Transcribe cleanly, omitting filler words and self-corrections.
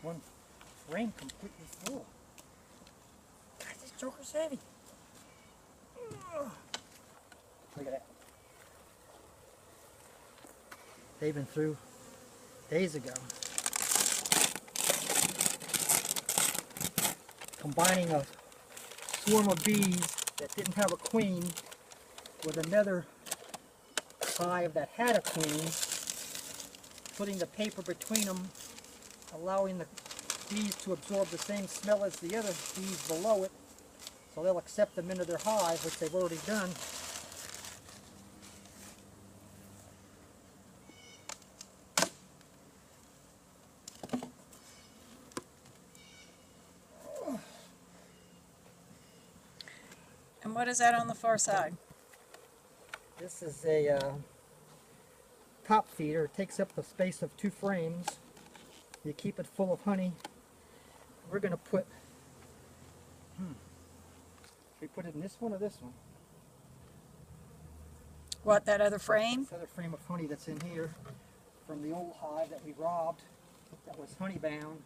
one frame completely full. God, this joker's heavy. Ugh. Look at that. They've been through days ago. Combining a swarm of bees that didn't have a queen with another hive that had a queen, putting the paper between them, allowing the bees to absorb the same smell as the other bees below it, so they'll accept them into their hive, which they've already done. And what is that on the far side? This is a top feeder. It takes up the space of 2 frames. You keep it full of honey. We're going to put, should we put it in this one or this one? What, that other frame? This other frame of honey that's in here from the old hive that we robbed that was honey bound.